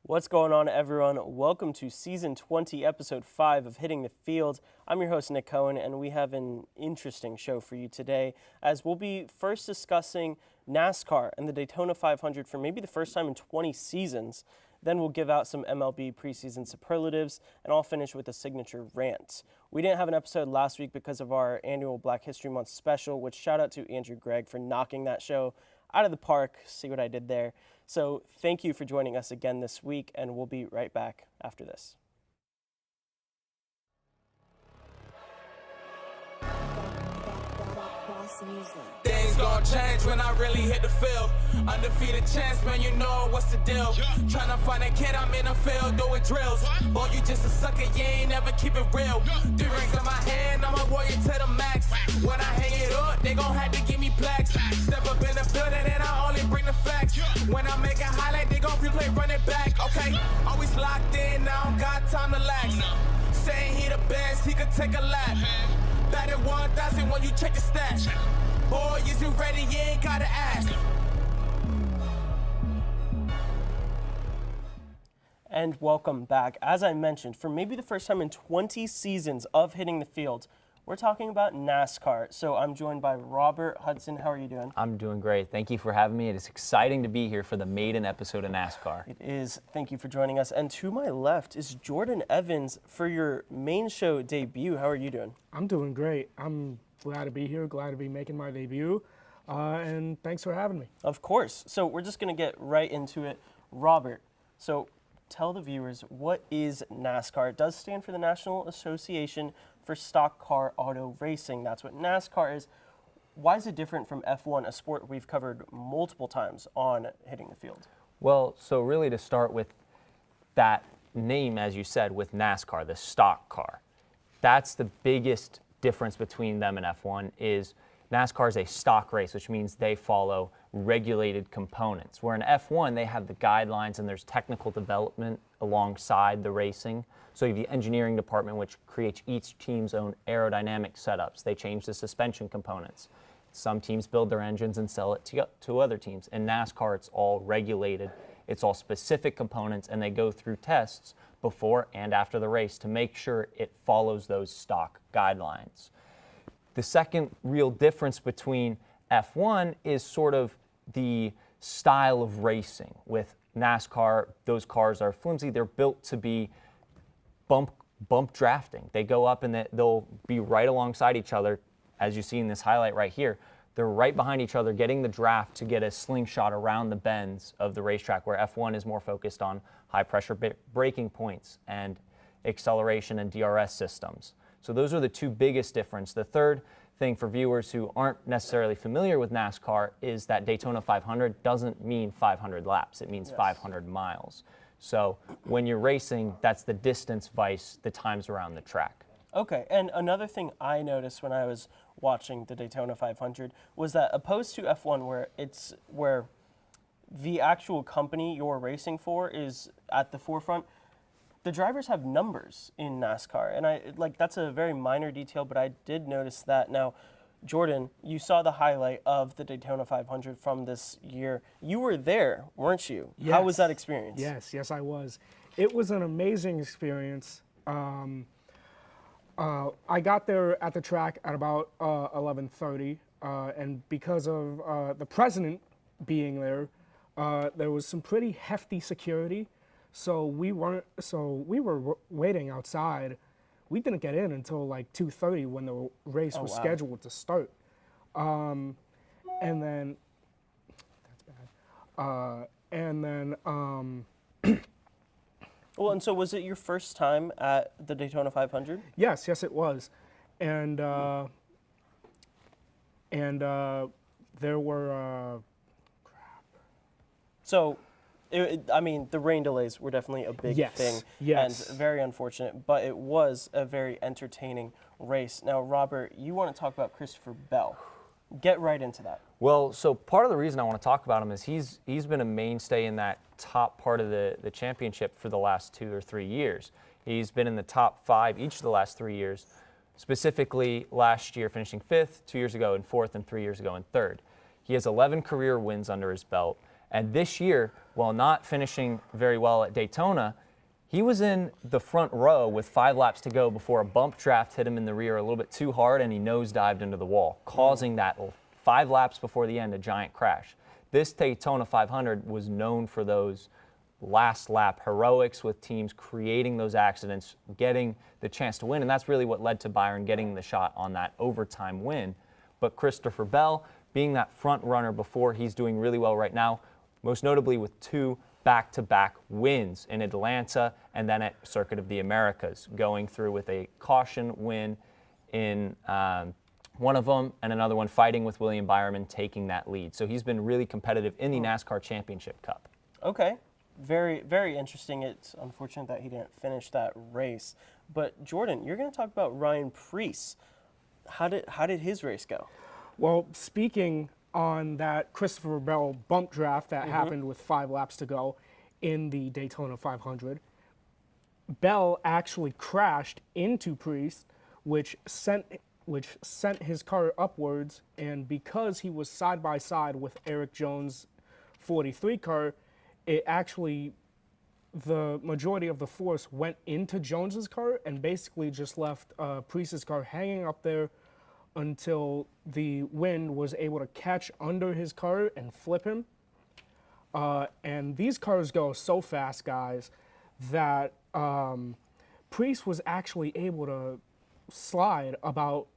What's going on, everyone? Welcome to Season 20, Episode 5 of Hitting the Field. I'm your host, Nick Cohen, and we have an interesting show for you today, as we'll be first discussing NASCAR and the Daytona 500 for maybe the first time in 20 seasons. Then we'll give out some MLB preseason superlatives, and I'll finish with a signature rant. We didn't have an episode last week because of our annual Black History Month special, which shout out to Andrew Gregg for knocking that show out of the park. See what I did there? So thank you for joining us again this week, and we'll be right back after this. Things gon' change when I really hit the field. Undefeated champs, man, you know what's the deal. Tryna find a kid, I'm in the field doing drills. Boy, you just a sucker, you ain't never keep it real. 3 rings in my hand, I'm a warrior to the max. When I hang it up, they gon' have to give me plaques. Step up in the building and I only bring the facts. When I make a highlight, they gon' replay, run it back. Okay, always locked in, now I don't got time to lax. Saying he the best, he could take a lap. Batted 1,000 when you check the stats. Boy, is you ready? You ain't gotta ask. And welcome back. As I mentioned, for maybe the first time in 20 seasons of Hitting the Field, we're talking about NASCAR. So I'm joined by Robert Hudson. How are you doing? I'm doing great. Thank you for having me. It is exciting to be here for the maiden episode of NASCAR. It is. Thank you for joining us. And to my left is Jordan Evans for your main show debut. How are you doing? I'm doing great. I'm glad to be here, glad to be making my debut, and thanks for having me. Of course. So we're just going to get right into it. Robert, so tell the viewers, what is NASCAR? It does stand for the National Association for Stock Car Auto Racing. That's what NASCAR is. Why is it different from F1, a sport we've covered multiple times on Hitting the Field? Well, so really to start with that name, as you said, with NASCAR, the stock car, that's the biggest difference between them and F1 is NASCAR is a stock race, which means they follow regulated components. Where in F1, they have the guidelines and there's technical development alongside the racing. So you have the engineering department, which creates each team's own aerodynamic setups. They change the suspension components. Some teams build their engines and sell it to other teams. In NASCAR, it's all regulated. It's all specific components, and they go through tests before and after the race to make sure it follows those stock guidelines. The second real difference between F1 is sort of the style of racing. With NASCAR, those cars are flimsy. They're built to be bump drafting. They go up and they'll be right alongside each other, as you see in this highlight right here. They're right behind each other, getting the draft to get a slingshot around the bends of the racetrack, where F1 is more focused on high-pressure braking points and acceleration and DRS systems. So those are the two biggest differences. The third thing for viewers who aren't necessarily familiar with NASCAR is that Daytona 500 doesn't mean 500 laps. It means 500 miles. So when you're racing, that's the distance vice the times around the track. Okay, and another thing I noticed when I was watching the Daytona 500 was that opposed to F1, where the actual company you're racing for is at the forefront, the drivers have numbers in NASCAR, and that's a very minor detail, but I did notice that. Now, Jordan, you saw the highlight of the Daytona 500 from this year. You were there, weren't you? Yes. How was that experience? Yes, I was. It was an amazing experience. I got there at the track at about 11:30, and because of the president being there, there was some pretty hefty security. So we were waiting outside. We didn't get in until like 2:30 when the race was scheduled to start. And then that's bad. Well, and so was it your first time at the Daytona 500? Yes, it was, and there were So, the rain delays were definitely a big thing, and very unfortunate, but it was a very entertaining race. Now, Robert, you want to talk about Christopher Bell. Get right into that. Well, so part of the reason I want to talk about him is he's been a mainstay in that top part of the championship for the last 2 or 3 years. He's been in the top 5 each of the last 3 years, specifically last year finishing 5th, 2 years ago in 4th, and 3 years ago in 3rd. He has 11 career wins under his belt, and this year while not finishing very well at Daytona, he was in the front row with 5 laps to go before a bump draft hit him in the rear a little bit too hard, and he nosedived into the wall, causing that 5 laps before the end a giant crash. This Daytona 500 was known for those last lap heroics with teams creating those accidents, getting the chance to win, and that's really what led to Byron getting the shot on that overtime win. But Christopher Bell, being that front runner before, he's doing really well right now, most notably with 2 back-to-back wins in Atlanta and then at Circuit of the Americas, going through with a caution win in one of them and another one fighting with William Byron taking that lead. So he's been really competitive in the NASCAR Championship Cup. Okay. Very, very interesting. It's unfortunate that he didn't finish that race. But Jordan, you're going to talk about Ryan Preece. How did his race go? Well, speaking on that Christopher Bell bump draft that happened with 5 laps to go in the Daytona 500, Bell actually crashed into Preece, which sent his car upwards, and because he was side by side with Eric Jones' 43 car, it actually, the majority of the force went into Jones's car and basically just left Preece's car hanging up there until the wind was able to catch under his car and flip him. And these cars go so fast, guys, that Preece was actually able to slide about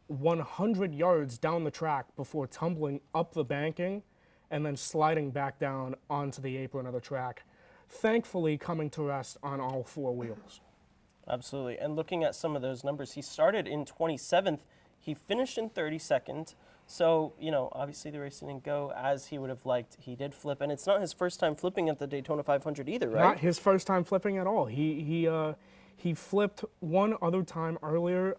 100 yards down the track before tumbling up the banking and then sliding back down onto the apron of the track, thankfully coming to rest on all 4 wheels. Absolutely. And looking at some of those numbers, he started in 27th. He finished in 32nd. So, you know, obviously the race didn't go as he would have liked. He did flip, and it's not his first time flipping at the Daytona 500 either, right? Not his first time flipping at all. He flipped one other time earlier.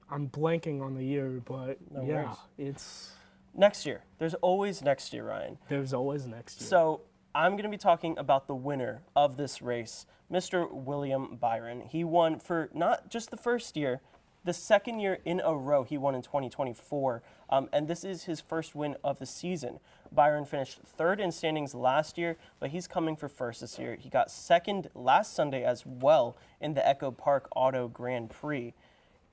I'm blanking on the year, but No yeah, worries. it's... Next year. There's always next year, Ryan. There's always next year. So I'm going to be talking about the winner of this race, Mr. William Byron. He won for not just the first year, the second year in a row. He won in 2024, and this is his first win of the season. Byron finished 3rd in standings last year, but he's coming for 1st this year. He got 2nd last Sunday as well in the Echo Park Auto Grand Prix.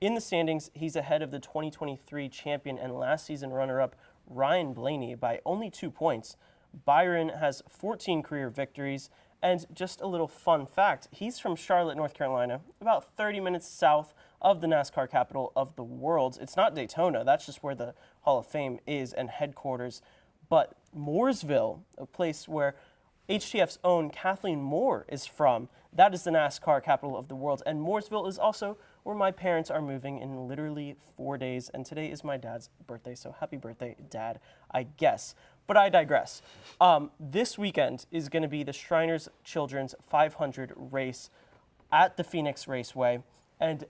In the standings, he's ahead of the 2023 champion and last season runner-up Ryan Blaney by only 2 points. Byron has 14 career victories, and just a little fun fact, he's from Charlotte, North Carolina, about 30 minutes south of the NASCAR capital of the world. It's not Daytona, that's just where the Hall of Fame is and headquarters, but Mooresville, a place where HTF's own Kathleen Moore is from, that is the NASCAR capital of the world, and Mooresville is also where my parents are moving in literally 4 days, and today is my dad's birthday, so happy birthday, Dad, I guess. But I digress. This weekend is going to be the Shriners Children's 500 race at the Phoenix Raceway, and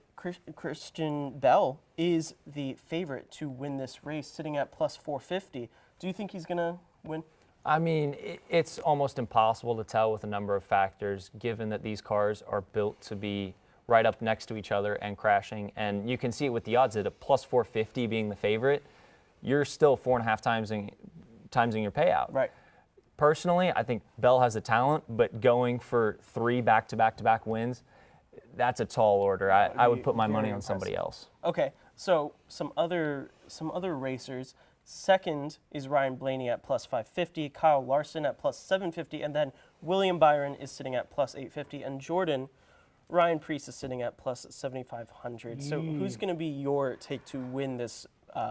Christian Bell is the favorite to win this race, sitting at plus 450. Do you think he's going to win? I mean, it's almost impossible to tell with a number of factors, given that these cars are built to be right up next to each other and crashing. And you can see it with the odds at a plus 450 being the favorite. You're still 4.5 timesing your payout. Right. Personally, I think Bell has the talent, but going for 3 back-to-back wins, that's a tall order. I would put my money on somebody else. Okay, so some other racers. Second is Ryan Blaney at plus 550, Kyle Larson at plus 750, and then William Byron is sitting at plus 850, and Jordan, Ryan Preece is sitting at plus 7,500. So who's going to be your take to win this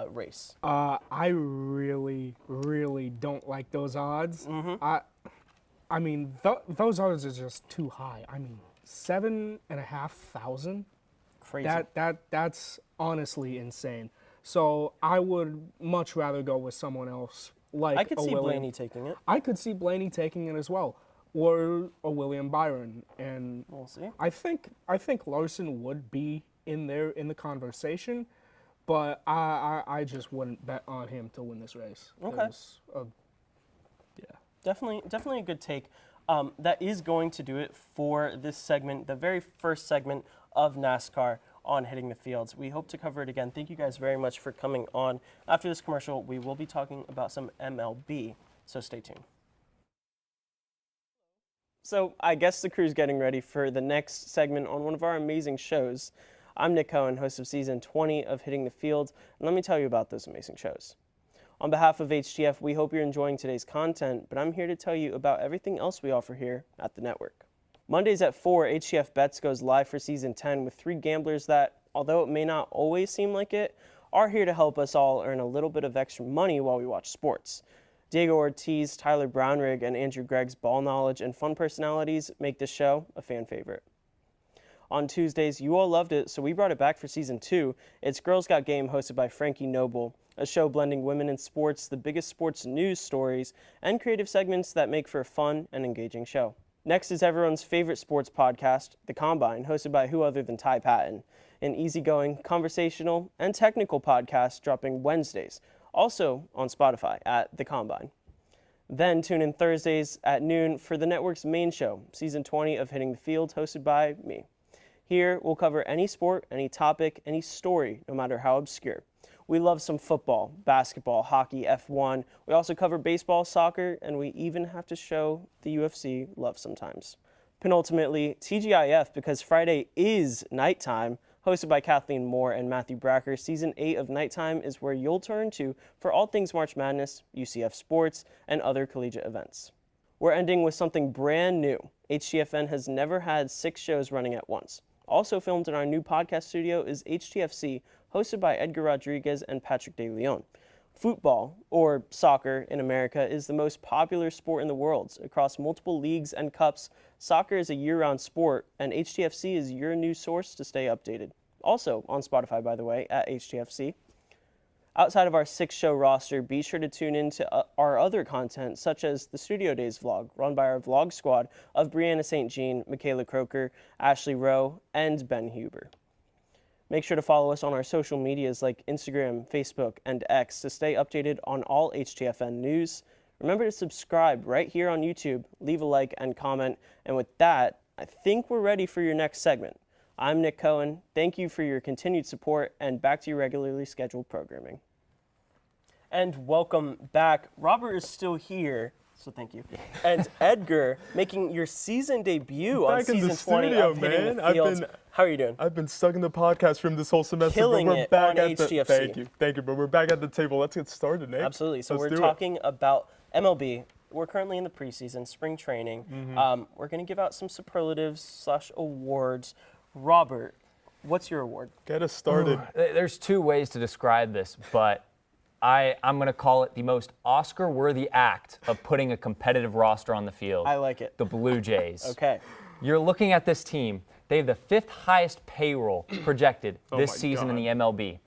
race? I really, really don't like those odds. I mean, those odds are just too high. I mean, 7,500. Crazy. That's honestly insane. So I would much rather go with someone else like I could see William. Blaney taking it. I could see Blaney taking it as well, or a William Byron, and We'll see. I think Larson would be in there in the conversation, but I just wouldn't bet on him to win this race. Okay. Definitely a good take. That is going to do it for this segment, the very first segment of NASCAR on Hitting the Fields. We hope to cover it again. Thank you guys very much for coming on. After this commercial, we will be talking about some MLB, so stay tuned. So I guess the crew's getting ready for the next segment on one of our amazing shows. I'm Nick Cohen, host of Season 20 of Hitting the Field, and let me tell you about those amazing shows. On behalf of HTF, we hope you're enjoying today's content, but I'm here to tell you about everything else we offer here at the network. Mondays at 4, HTF Bets goes live for Season 10 with 3 gamblers that, although it may not always seem like it, are here to help us all earn a little bit of extra money while we watch sports. Diego Ortiz, Tyler Brownrigg, and Andrew Gregg's ball knowledge and fun personalities make this show a fan favorite. On Tuesdays, you all loved it, so we brought it back for Season 2. It's Girls Got Game, hosted by Frankie Noble, a show blending women in sports, the biggest sports news stories, and creative segments that make for a fun and engaging show. Next is everyone's favorite sports podcast, The Combine, hosted by who other than Ty Patton, an easygoing, conversational, and technical podcast dropping Wednesdays, also on Spotify at The Combine. Then tune in Thursdays at noon for the network's main show, Season 20 of Hitting the Field, hosted by me. Here, we'll cover any sport, any topic, any story, no matter how obscure. We love some football, basketball, hockey, F1. We also cover baseball, soccer, and we even have to show the UFC love sometimes. Penultimately, TGIF, because Friday is nighttime, hosted by Kathleen Moore and Matthew Bracker. Season 8 of Nighttime is where you'll turn to for all things March Madness, UCF sports, and other collegiate events. We're ending with something brand new. HTFN has never had 6 shows running at once. Also filmed in our new podcast studio is HTFC, hosted by Edgar Rodriguez and Patrick De Leon. Football, or soccer in America, is the most popular sport in the world. Across multiple leagues and cups, soccer is a year-round sport, and HTFC is your news source to stay updated. Also on Spotify, by the way, at HTFC. Outside of our 6-show roster, be sure to tune in to our other content, such as the Studio Days vlog, run by our vlog squad of Brianna St. Jean, Michaela Croker, Ashley Rowe, and Ben Huber. Make sure to follow us on our social medias like Instagram, Facebook, and X to stay updated on all HTFN news. Remember to subscribe right here on YouTube, leave a like and comment. And with that, I think we're ready for your next segment. I'm Nick Cohen. Thank you for your continued support, and back to your regularly scheduled programming. And welcome back. Robert is still here, so thank you. And Edgar, making your season debut on Season 20 of Hitting the Field. How are you doing? I've been stuck in the podcast room this whole semester. Killing but we're it back on at HTFC. Thank you. But we're back at the table. Let's get started, Nick. Absolutely. So Let's we're talking about MLB. We're currently in the preseason, spring training. We're going to give out some superlatives / awards. Robert, what's your award? Get us started. There's 2 ways to describe this, but I'm going to call it the most Oscar-worthy act of putting a competitive roster on the field. I like it. The Blue Jays. Okay. You're looking at this team. They have the 5th highest payroll projected this my season in God. the MLB.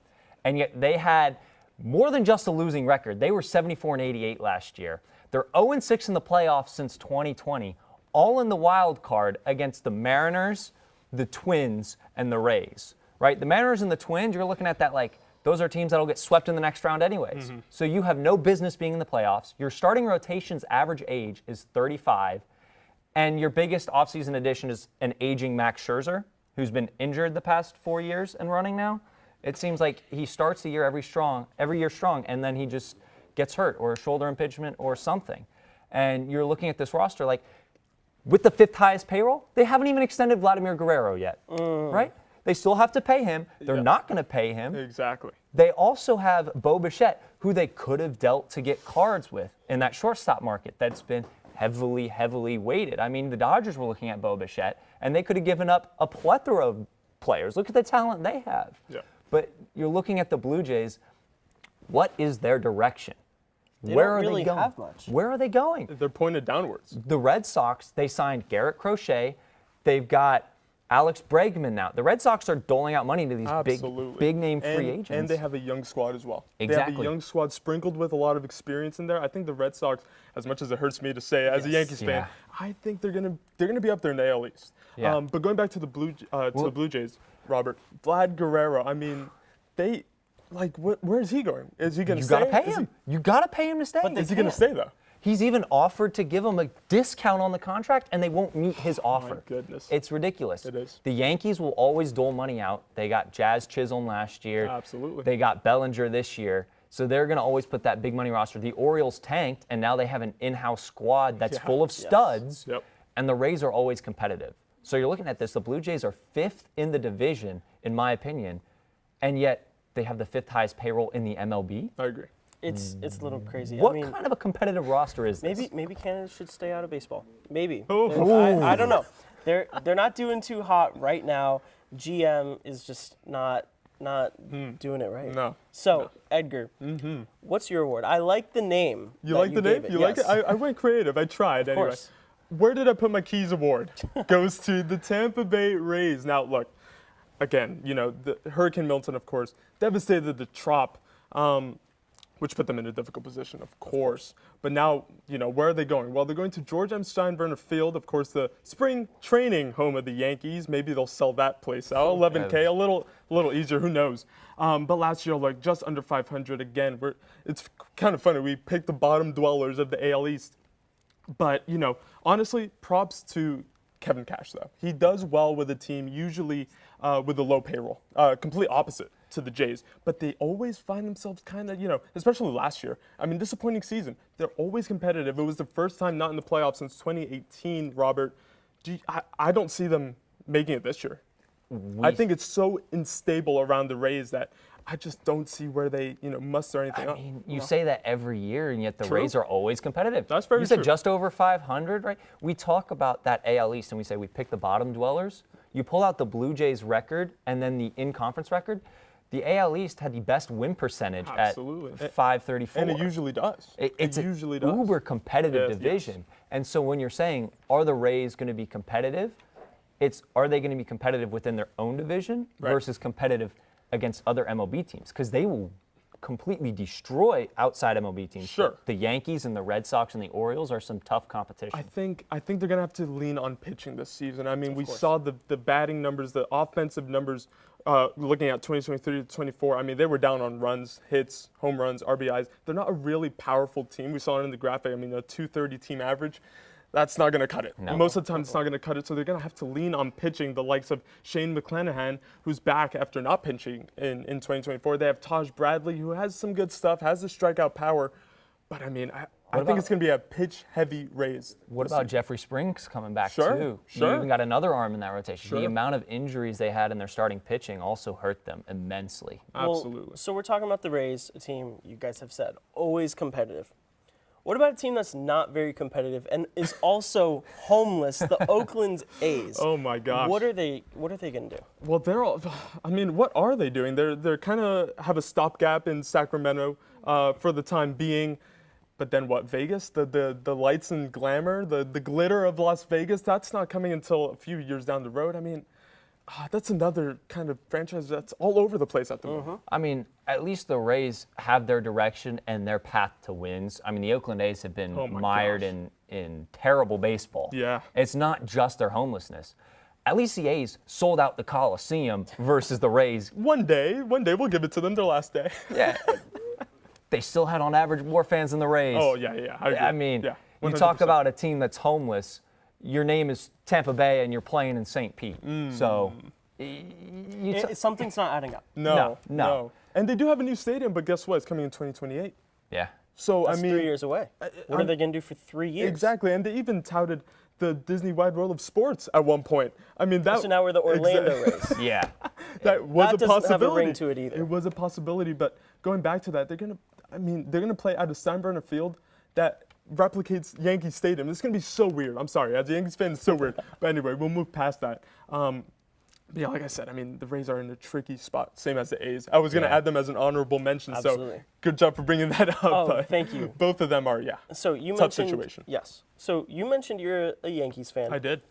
And yet they had more than just a losing record. They were 74-88 last year. They're 0-6 in the playoffs since 2020, all in the wild card against the Mariners, the Twins, and the Rays, right? The Mariners and the Twins, you're looking at that like, those are teams that'll get swept in the next round anyways. So you have no business being in the playoffs. Your starting rotation's average age is 35, and your biggest offseason addition is an aging Max Scherzer, who's been injured the past 4 years and running now. It seems like he starts the year every year strong, and then he just gets hurt or a shoulder impingement or something. And you're looking at this roster like, with the 5th highest payroll, they haven't even extended Vladimir Guerrero yet, right? They still have to pay him. They're not going to pay him. Exactly. They also have Bo Bichette, who they could have dealt to get cards with in that shortstop market that's been heavily weighted. I mean, the Dodgers were looking at Bo Bichette, and they could have given up a plethora of players. Look at the talent they have. Yeah. But you're looking at the Blue Jays. What is their direction? They Where don't are really they going? have much. Where are they going? They're pointed downwards. The Red Sox, they signed Garrett Crochet. They've got Alex Bregman now. The Red Sox are doling out money to these big name free agents. And they have a young squad as well. They Exactly. have a young squad sprinkled with a lot of experience in there. I think the Red Sox, as much as it hurts me to say as a Yankees fan, I think they're gonna be up there in the AL East. Yeah. But going back to the Blue Jays, Robert, Vlad Guerrero. I mean, they like where is he going? Is he gonna stay? You gotta pay him. You gotta pay him to stay. Is he gonna stay though? He's even offered to give him a discount on the contract, and they won't meet his offer. My goodness. It's ridiculous. It is. The Yankees will always dole money out. They got Jazz Chisholm last year. Absolutely. They got Bellinger this year. So they're going to always put that big money roster. The Orioles tanked, and now they have an in-house squad that's full of studs. Yep. and the Rays are always competitive. So you're looking at this, the Blue Jays are 5th in the division, in my opinion, and yet they have the 5th highest payroll in the MLB. I agree. It's a little crazy. What I mean, kind of a competitive roster is this? maybe Canada should stay out of baseball. Maybe. Oh. I don't know. They're not doing too hot right now. GM is just not doing it right. No. So, Edgar, what's your award? I like the name. You like the name? You like it? I went creative. I tried anyway. course. Where did I put my keys award? Goes to the Tampa Bay Rays. Now, look, again, the Hurricane Milton, of course, devastated the Trop, which put them in a difficult position, of course. But now, where are they going? Well, they're going to George M. Steinbrenner Field, of course, the spring training home of the Yankees. Maybe they'll sell that place out. 11K, a little easier, who knows? But last year, like just under 500 again. It's kind of funny. We picked the bottom dwellers of the AL East. But, honestly, props to Kevin Cash, though. He does well with a team, usually with a low payroll. Complete opposite to the Jays. But they always find themselves kind of, especially last year. I mean, disappointing season. They're always competitive. It was the first time not in the playoffs since 2018, Robert. I don't see them making it this year. I think it's so unstable around the Rays that I just don't see where they, muster anything up. I mean, you say that every year, and yet the True. Rays are always competitive. That's very You said true. just over 500, right? We talk about that AL East, and we say we pick the bottom dwellers. You pull out the Blue Jays record and then the in-conference record. The AL East had the best win percentage Absolutely. at 534. And it usually does. It's it an usually does. uber competitive Yes, division. yes. And so when you're saying, are the Rays going to be competitive? Are they going to be competitive within their own division Right. versus competitive against other MLB teams? Because they will completely destroy outside MLB teams. Sure. The Yankees and the Red Sox and the Orioles are some tough competition. I think they're gonna have to lean on pitching this season. I mean, we saw the batting numbers, the offensive numbers, looking at 2023 to 24. I mean, they were down on runs, hits, home runs, RBIs. They're not a really powerful team. We saw it in the graphic. I mean, a 230 team average. That's not going to cut it. No. Most of the time, it's not going to cut it. So they're going to have to lean on pitching, the likes of Shane McClanahan, who's back after not pitching in 2024. They have Taj Bradley, who has some good stuff, has the strikeout power. But, I mean, I think it's going to be a pitch-heavy Rays. What about Jeffrey Springs coming back Sure, too? sure. You even got another arm in that rotation. Sure. The amount of injuries they had in their starting pitching also hurt them immensely. Absolutely. Well, so we're talking about the Rays, a team you guys have said always competitive. What about a team that's not very competitive and is also homeless, the Oakland A's? Oh my gosh. What are they going to do? Well, they're all. I mean, what are they doing? They're kind of have a stopgap in Sacramento for the time being, but then what? Vegas, the lights and glamour, the glitter of Las Vegas. That's not coming until a few years down the road. I mean, that's another kind of franchise that's all over the place at the moment. I mean, at least the Rays have their direction and their path to wins. I mean, the Oakland A's have been Oh my mired gosh. in terrible baseball. Yeah. It's not just their homelessness. At least the A's sold out the Coliseum versus the Rays. One day we'll give it to them their last day. Yeah. They still had on average more fans than the Rays. Oh yeah. I agree. I mean, yeah, you talk 100%. about a team that's homeless. Your name is Tampa Bay, and you're playing in St. Pete. So, Something's not adding up. No. And they do have a new stadium, but guess what? It's coming in 2028. yeah. So That's I mean, 3 years away. What are they going to do for 3 years? exactly. And they even touted the Disney Wide World of Sports at one point. I mean, that. So now we're the Orlando Rays. Yeah. That was That a doesn't have a possibility. ring to it either. It was a possibility, but going back to that, they're gonna play at a Steinbrenner Field that replicates Yankee Stadium. This is gonna be so weird. I'm sorry, as a Yankees fan, it's so weird. But anyway, we'll move past that. But yeah, like I said, I mean, the Rays are in a tricky spot, same as the A's. I was gonna Yeah. add them as an honorable mention, Absolutely. so good job for bringing that up. Oh, but thank you. Both of them are, yeah. So you Tough mentioned situation. Yes. So you mentioned you're a Yankees fan. I did.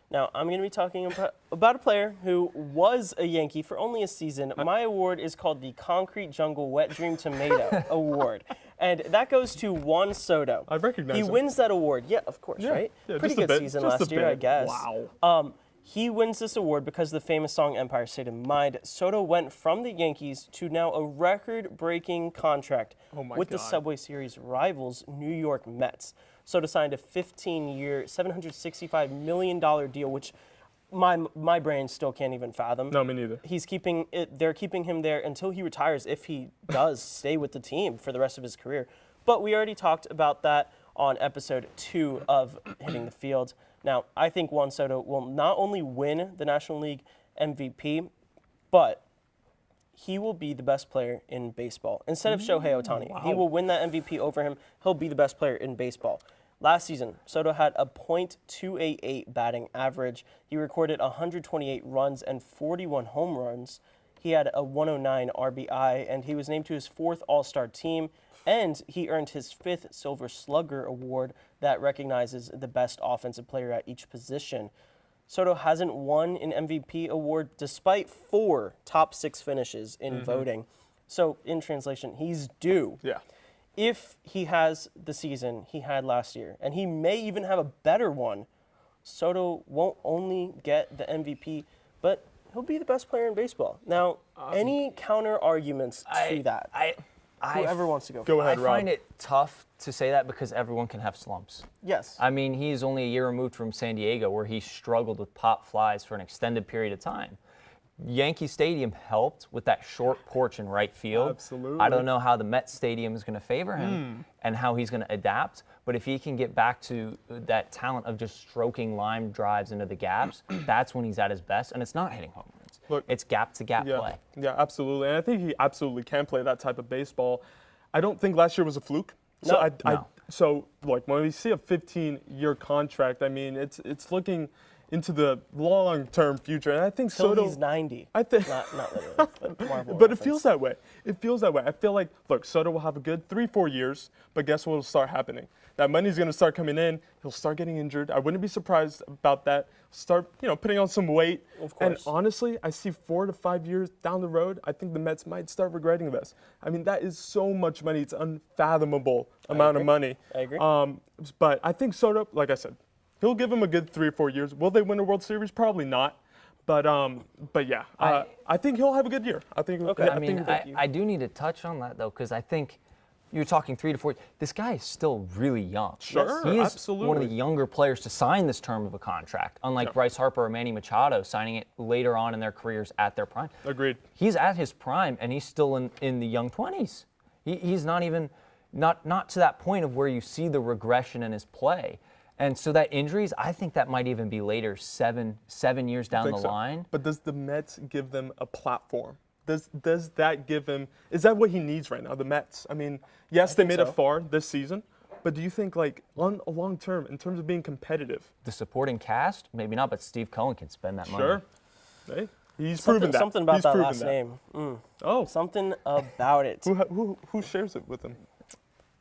Now I'm going to be talking about a player who was a Yankee for only a season. My award is called the Concrete Jungle Wet Dream Tomato Award, and that goes to Juan Soto. I recognize He him. wins that award. Yeah, of course, Yeah, right? yeah, Pretty just a good bit, season just a last year, I bit. guess. Wow. He wins this award because of the famous song Empire State of Mind. Soto went from the Yankees to now a record-breaking contract Oh my with the God. Subway Series rivals New York Mets. Soto signed a 15-year, $765 million deal, which my brain still can't even fathom. No, me neither. They're keeping him there until he retires if he does stay with the team for the rest of his career. But we already talked about that on episode 2 of Hitting the Field. Now, I think Juan Soto will not only win the National League MVP, but he will be the best player in baseball. Instead of Shohei Ohtani, he will win that MVP over him. He'll be the best player in baseball. Last season, Soto had a .288 batting average. He recorded 128 runs and 41 home runs. He had a 109 RBI, and he was named to his 4th All-Star team, and he earned his 5th Silver Slugger Award that recognizes the best offensive player at each position. Soto hasn't won an MVP award despite 4 top 6 finishes in voting. So, in translation, he's due. Yeah. If he has the season he had last year, and he may even have a better one, Soto won't only get the MVP, but he'll be the best player in baseball. Now, any counter arguments to that? Whoever wants to go. Go ahead, I Rob. find it tough to say that because everyone can have slumps. Yes. I mean, he's only a year removed from San Diego, where he struggled with pop flies for an extended period of time. Yankee Stadium helped with that short porch in right field. Absolutely. I don't know how the Mets Stadium is going to favor him and how he's going to adapt, but if he can get back to that talent of just stroking line drives into the gaps, that's when he's at his best, and it's not hitting home runs. Look, it's gap-to-gap play. Yeah, absolutely. And I think he absolutely can play that type of baseball. I don't think last year was a fluke. So No. So like when we see a 15-year contract, I mean, it's looking into the long-term future, and I think Till Soto. he's 90. I think. Not literally, but Marvel But it reference. feels that way. It feels that way. I feel like, look, Soto will have a good 3-4 years, but guess what will start happening? That money's going to start coming in. He'll start getting injured. I wouldn't be surprised about that. Start, putting on some weight. Of And course. honestly, I see 4 to 5 years down the road, I think the Mets might start regretting this. I mean, that is so much money. It's unfathomable amount of money. I agree. But I think Soto, like I said, he'll give him a good 3 or 4 years. Will they win a World Series? Probably not. But yeah, I think he'll have a good year. I think. Okay. I mean, I do need to touch on that, though, because I think you're talking 3 to 4. This guy is still really young. Sure, He is absolutely. one of the younger players to sign this term of a contract, unlike Bryce Harper or Manny Machado signing it later on in their careers at their prime. Agreed. He's at his prime, and he's still in the young 20s. He's not even not to that point of where you see the regression in his play. And so that injuries, I think that might even be later, seven years down the line. But does the Mets give them a platform? Does that give him? Is that what he needs right now? The Mets. I mean, yes, they made it far this season, but do you think like long term in terms of being competitive? The supporting cast, maybe not, but Steve Cohen can spend that money. Sure. Hey, he's proven that. Something about He's that proven last that. name. Oh, Something about it. who shares it with him?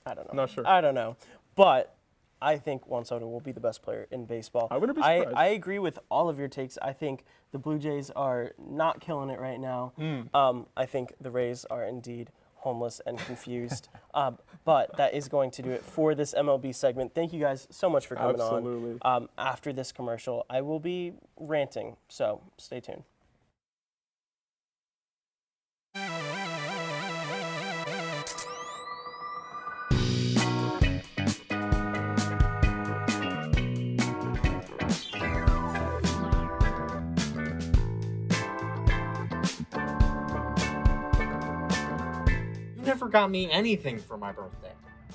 I don't know. Not sure. I don't know. But I think Juan Soto will be the best player in baseball. I wouldn't be surprised. I agree with all of your takes. I think the Blue Jays are not killing it right now. I think the Rays are indeed homeless and confused. But that is going to do it for this MLB segment. Thank you guys so much for coming Absolutely. on. After this commercial, I will be ranting, so stay tuned. You never got me anything for my birthday.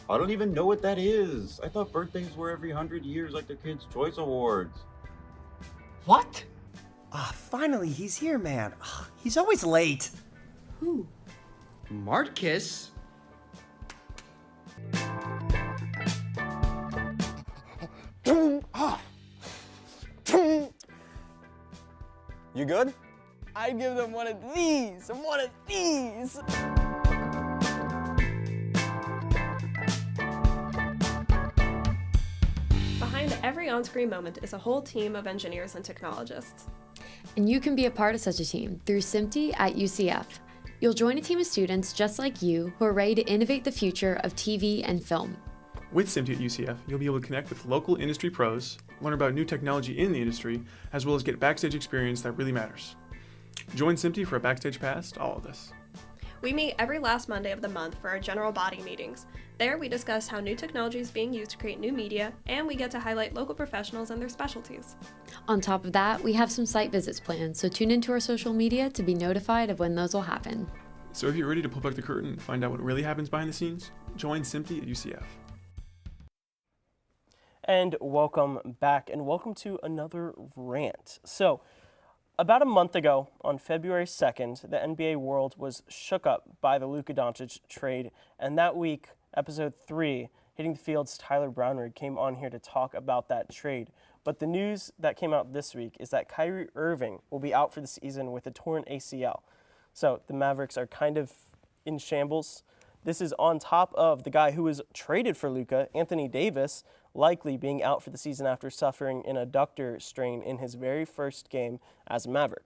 I don't even know what that is. I thought birthdays were every 100 years like the Kids' Choice Awards. What? Ah, finally, he's here, man. Ah, he's always late. Who? Marcus? You good? I'd give them one of these, one of these. Behind every on-screen moment is a whole team of engineers and technologists. And you can be a part of such a team through SMPTE at UCF. You'll join a team of students just like you who are ready to innovate the future of TV and film. With SMPTE at UCF, you'll be able to connect with local industry pros, learn about new technology in the industry, as well as get backstage experience that really matters. Join SMPTE for a backstage pass to all of this. We meet every last Monday of the month for our general body meetings. There we discuss how new technology is being used to create new media, and we get to highlight local professionals and their specialties. On top of that, we have some site visits planned, so tune into our social media to be notified of when those will happen. So if you're ready to pull back the curtain and find out what really happens behind the scenes, join SMPTE at UCF. And welcome back, and welcome to another rant. So, about a month ago, on February 2nd, the NBA world was shook up by the Luka Doncic trade, and that week, episode 3, Hitting the Field's Tyler Brownrigg came on here to talk about that trade. But the news that came out this week is that Kyrie Irving will be out for the season with a torn ACL. So, the Mavericks are kind of in shambles. This is on top of the guy who was traded for Luka, Anthony Davis, likely being out for the season after suffering an adductor strain in his very first game as a Maverick.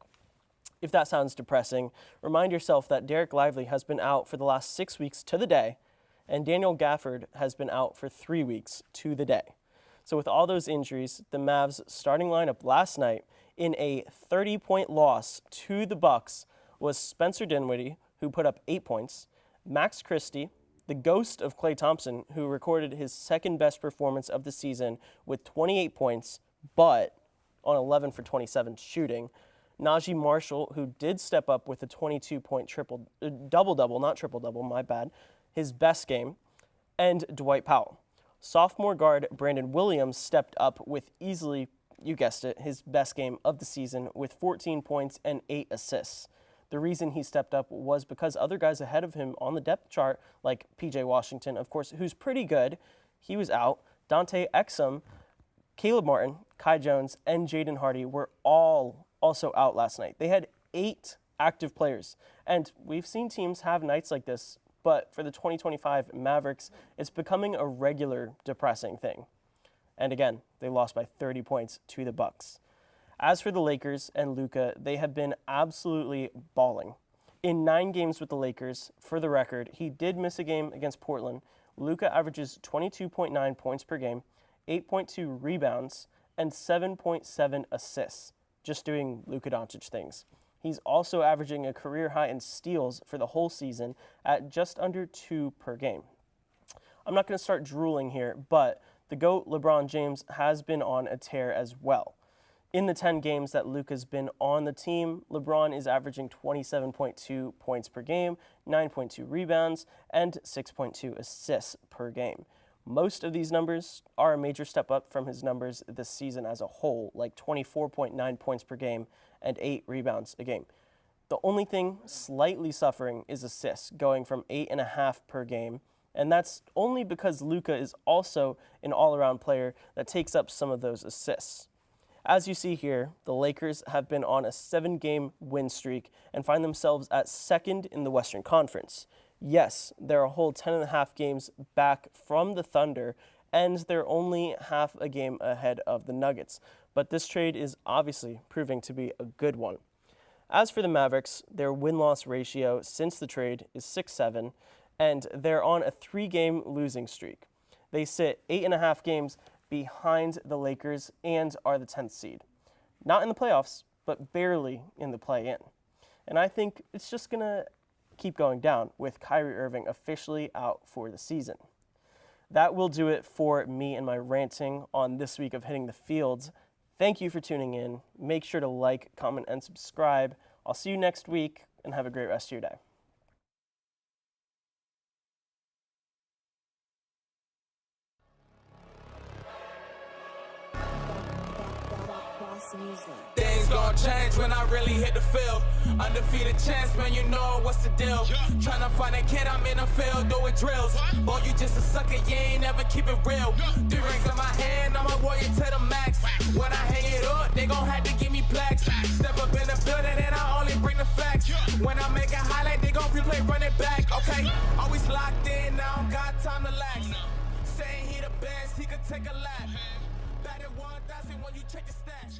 If that sounds depressing, remind yourself that Derek Lively has been out for the last 6 weeks to the day, and Daniel Gafford has been out for 3 weeks to the day. So with all those injuries, the Mavs' starting lineup last night in a 30-point loss to the Bucks was Spencer Dinwiddie, who put up 8 points, Max Christie, the ghost of Klay Thompson, who recorded his second-best performance of the season with 28 points, but on 11 for 27 shooting. Najee Marshall, who did step up with a 22-point double-double, not triple-double, my bad, his best game, and Dwight Powell. Sophomore guard Brandon Williams stepped up with easily, you guessed it, his best game of the season with 14 points and 8 assists. The reason he stepped up was because other guys ahead of him on the depth chart, like P.J. Washington, of course, who's pretty good, he was out. Dante Exum, Caleb Martin, Kai Jones, and Jaden Hardy were all also out last night. They had 8 active players, and we've seen teams have nights like this, but for the 2025 Mavericks, it's becoming a regular depressing thing. And again, they lost by 30 points to the Bucks. As for the Lakers and Luka, they have been absolutely balling. In 9 games with the Lakers, for the record, he did miss a game against Portland. Luka averages 22.9 points per game, 8.2 rebounds, and 7.7 assists, just doing Luka Doncic things. He's also averaging a career high in steals for the whole season at just under 2 per game. I'm not going to start drooling here, but the GOAT LeBron James has been on a tear as well. In the 10 games that Luka's been on the team, LeBron is averaging 27.2 points per game, 9.2 rebounds, and 6.2 assists per game. Most of these numbers are a major step up from his numbers this season as a whole, like 24.9 points per game and 8 rebounds a game. The only thing slightly suffering is assists, going from 8.5 per game, and that's only because Luka is also an all-around player that takes up some of those assists. As you see here, the Lakers have been on a 7-game win streak and find themselves at 2nd in the Western Conference. Yes, they're a whole 10.5 games back from the Thunder, and they're only half a game ahead of the Nuggets. But this trade is obviously proving to be a good one. As for the Mavericks, their win-loss ratio since the trade is 6-7, and they're on a 3-game losing streak. They sit 8.5 games behind the Lakers and are the 10th seed. Not in the playoffs, but barely in the play-in. And I think it's just going to keep going down with Kyrie Irving officially out for the season. That will do it for me and my ranting on this week of Hitting the Fields. Thank you for tuning in. Make sure to like, comment, and subscribe. I'll see you next week, and have a great rest of your day. Things gon' change when I really hit the field. Undefeated champs, man, you know what's the deal. Tryna find a kid, I'm in the field doing drills. Boy, you just a sucker, you ain't never keep it real. 3 rings in my hand, I'm a warrior to the max. When I hang it up, they gon' have to give me plaques. Step up in the building and I only bring the facts. When I make a highlight, they gon' replay, run it back. Okay, always locked in, now I don't got time to lax. Saying he the best, he could take a lap. Batted 1,000 when you check the stats.